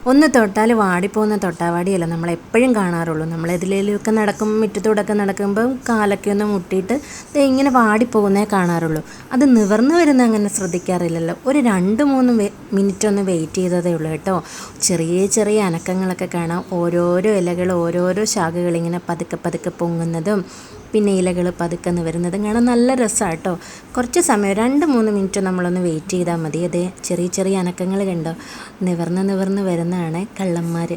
ഒന്ന് തൊട്ടാൽ വാടിപ്പോകുന്ന തൊട്ടാവാടിയല്ല നമ്മളെപ്പോഴും കാണാറുള്ളൂ. നമ്മളെതിലേലൊക്കെ മുറ്റത്തൂടെയൊക്കെ നടക്കുമ്പോൾ കാലൊക്കെ ഒന്ന് മുട്ടിയിട്ട് ഇങ്ങനെ വാടിപ്പോകുന്നേ കാണാറുള്ളൂ. അത് നിവർന്നു വരുന്ന അങ്ങനെ ശ്രദ്ധിക്കാറില്ലല്ലോ. ഒരു 2-3 മിനിറ്റ് ഒന്ന് വെയിറ്റ് ചെയ്തതേ ഉള്ളൂ കേട്ടോ. ചെറിയ ചെറിയ അനക്കങ്ങളൊക്കെ കാണാം. ഓരോരോ ഇലകൾ ഓരോരോ ശാഖകൾ ഇങ്ങനെ പതുക്കെ പതുക്കെ പൊങ്ങുന്നതും പിന്നെ ഇലകൾ പതുക്കെ നിവരുന്നതും കാണാൻ നല്ല രസമാണ് കേട്ടോ. കുറച്ച് സമയം 2-3 മിനിറ്റ് നമ്മളൊന്ന് വെയിറ്റ് ചെയ്താൽ മതി. അതേ ചെറിയ ചെറിയ അനക്കങ്ങൾ കണ്ടോ, നിവർന്ന് നിവർന്ന് വരുന്നതാണ് കള്ളന്മാർ.